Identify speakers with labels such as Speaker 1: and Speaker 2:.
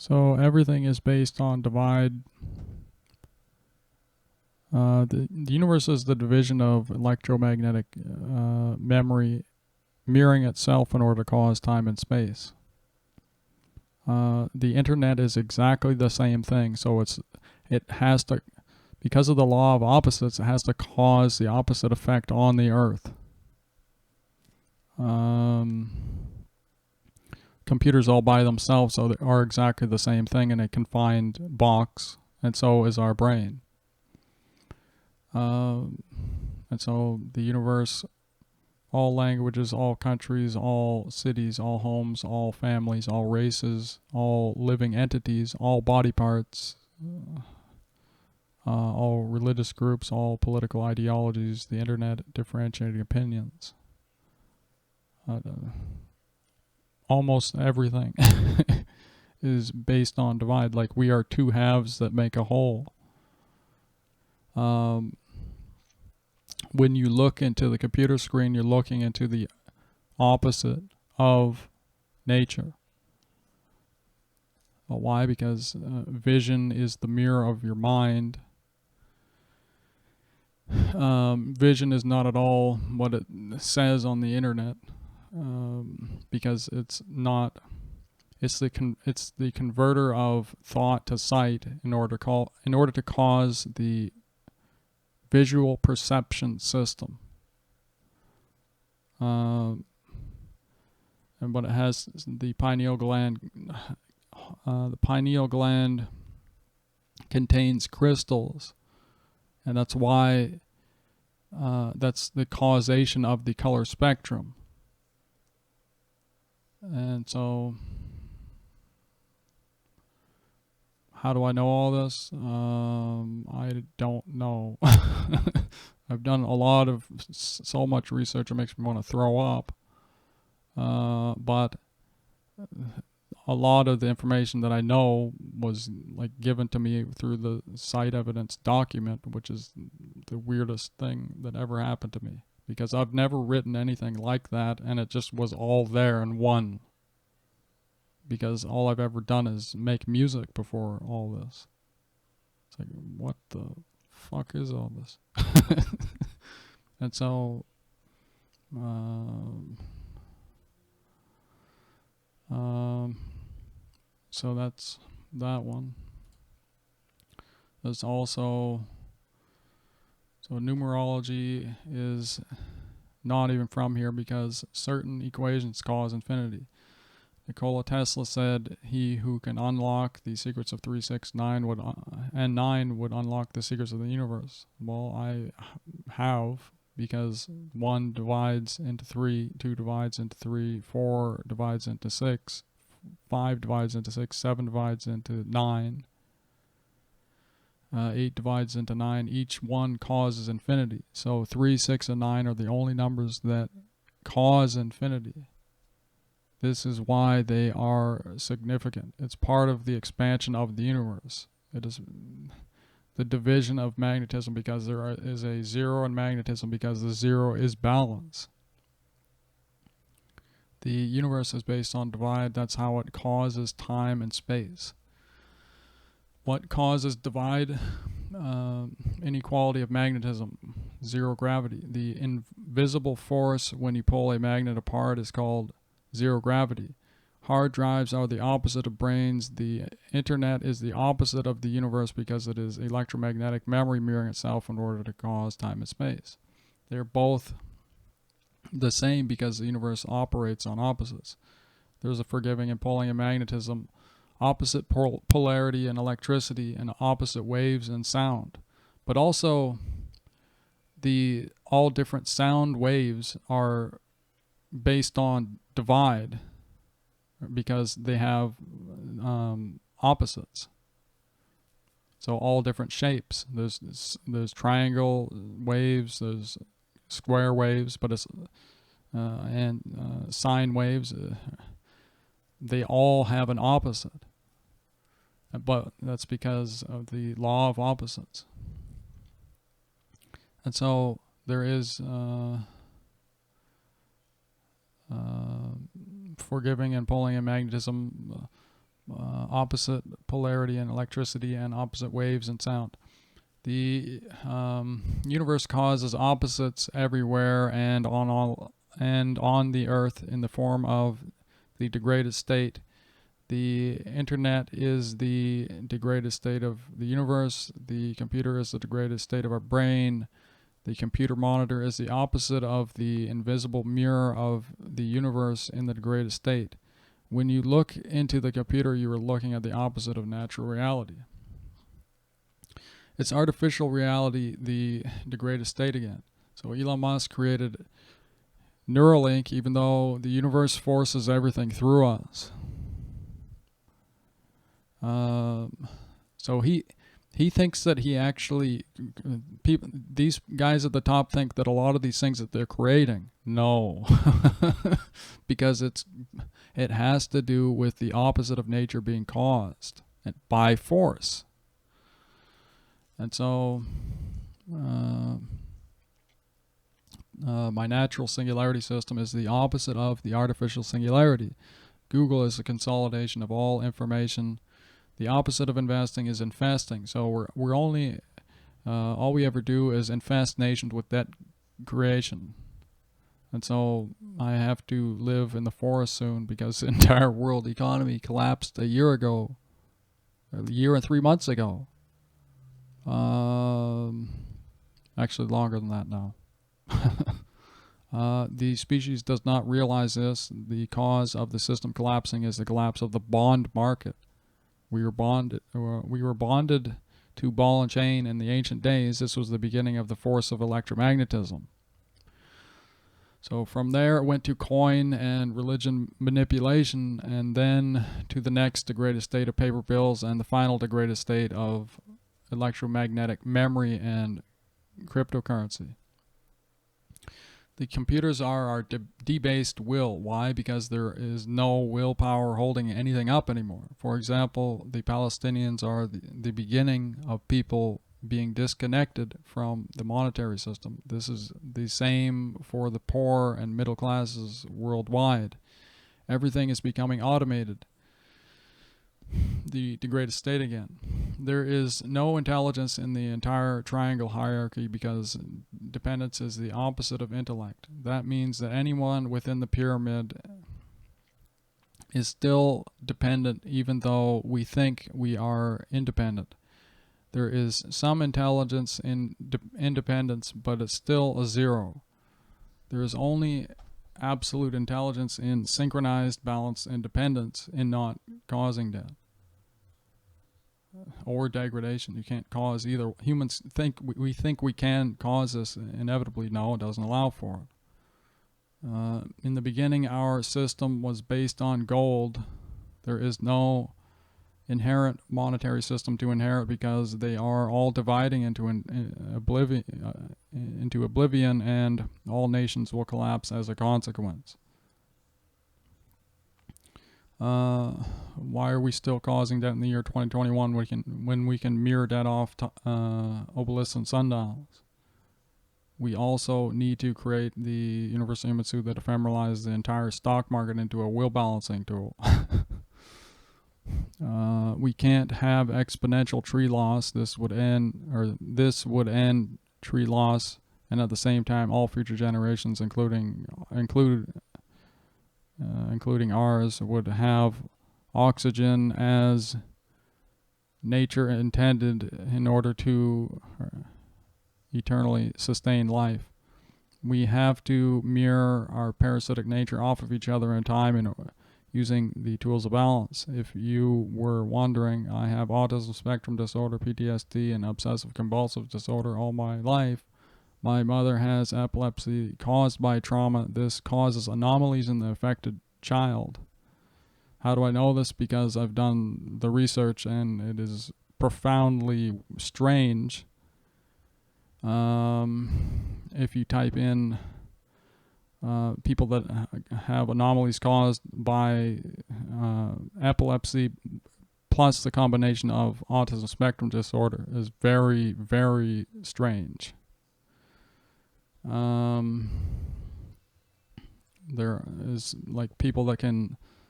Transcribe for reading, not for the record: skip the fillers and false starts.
Speaker 1: So everything is based on divide. The universe is the division of electromagnetic memory mirroring itself in order to cause time and space. The internet is exactly the same thing. So it has to, because of the law of opposites, it has to cause the opposite effect on the Earth. Computers all by themselves are exactly the same thing in a confined box, and so is our brain. And so the universe, all languages, all countries, all cities, all homes, all families, all races, all living entities, all body parts, all religious groups, all political ideologies, the internet, differentiating opinions. Almost everything is based on divide. Like we are two halves that make a whole. When you look into the computer screen, you're looking into the opposite of nature. Why? Because vision is the mirror of your mind. Vision is not at all what it says on the internet, because it's not. It's the converter of thought to sight in order to cause the visual perception system. And but it has the pineal gland. The pineal gland contains crystals, and that's why that's the causation of the color spectrum. And so, how do I know all this? I don't know. I've done a lot of so much research it makes me want to throw up. But a lot of the information that I know was like given to me through the site evidence document, which is the weirdest thing that ever happened to me, because I've never written anything like that, and it just was all there in one. Because all I've ever done is make music before all this. It's like, what the fuck is all this? And so, so that's that one. There's also, so numerology is not even from here because certain equations cause infinity. Nikola Tesla said he who can unlock the secrets of 3, 6, 9 would, and 9 would unlock the secrets of the universe. Well, I have, because 1 divides into 3, 2 divides into 3, 4 divides into 6, 5 divides into 6, 7 divides into 9, 8 divides into 9. Each one causes infinity. So 3, 6, and 9 are the only numbers that cause infinity. This is why they are significant. It's part of the expansion of the universe. It is the division of magnetism, because there is a zero in magnetism, because the zero is balance. The universe is based on divide. That's how it causes time and space. What causes divide? Inequality of magnetism, zero gravity. The invisible force when you pull a magnet apart is called zero gravity. Hard drives are the opposite of brains. The internet is the opposite of the universe because it is electromagnetic memory mirroring itself in order to cause time and space. They're both the same because the universe operates on opposites. There's a forgiving and pulling in magnetism, opposite polarity in electricity, and opposite waves in sound. But also, all different sound waves are based on divide because they have opposites. So all different shapes. There's triangle waves, there's square waves, but it's and sine waves. They all have an opposite, but that's because of the law of opposites. And so there is forgiving and pulling and magnetism. opposite polarity in electricity and opposite waves in sound. The universe causes opposites everywhere and on the earth in the form of the degraded state. The internet is the degraded state of the universe. The computer is the degraded state of our brain. The computer monitor is the opposite of the invisible mirror of the universe in the degraded state. When you look into the computer, you are looking at the opposite of natural reality. It's artificial reality, the degraded state again. So Elon Musk created Neuralink, even though the universe forces everything through us. So he thinks that he actually, these guys at the top think that a lot of these things that they're creating, no, because it has to do with the opposite of nature being caused by force. And so my natural singularity system is the opposite of the artificial singularity. Google is a consolidation of all information. The opposite of investing is infesting. So we're only, all we ever do is infest nations with that creation. And so I have to live in the forest soon because the entire world economy collapsed a year ago, a year and 3 months ago. Actually longer than that now. The species does not realize this. The cause of the system collapsing is the collapse of the bond market. We were bonded to ball and chain in the ancient days. This was the beginning of the force of electromagnetism. So from there it went to coin and religion manipulation, and then to the next degraded state of paper bills, and the final degraded state of electromagnetic memory and cryptocurrency. The computers are our debased will. Why? Because there is no willpower holding anything up anymore. For example, the Palestinians are the beginning of people being disconnected from the monetary system. This is the same for the poor and middle classes worldwide. Everything is becoming automated. The degraded state again. There is no intelligence in the entire triangle hierarchy because dependence is the opposite of intellect. That means that anyone within the pyramid is still dependent even though we think we are independent. There is some intelligence in independence, but it's still a zero. There is only absolute intelligence in synchronized, balanced independence in not causing death or degradation. You can't cause either. Humans think we think we can cause this inevitably. No, it doesn't allow for it. In the beginning, our system was based on gold. There is no inherent monetary system to inherit because they are all dividing into oblivion, and all nations will collapse as a consequence. Why are we still causing debt in the year 2021 when we can mirror debt off obelisks and sundials? We also need to create the Universal Human Suit that ephemeralizes the entire stock market into a will balancing tool. We can't have exponential tree loss. This would end tree loss, and at the same time, all future generations, including ours, would have oxygen as nature intended in order to eternally sustain life. We have to mirror our parasitic nature off of each other in time and using the tools of balance. If you were wondering, I have autism spectrum disorder, PTSD, and obsessive compulsive disorder all my life. My mother has epilepsy caused by trauma. This causes anomalies in the affected child. How do I know this? Because I've done the research and it is profoundly strange. If you type in people that have anomalies caused by epilepsy plus the combination of autism spectrum disorder is very, very strange. There is like people that can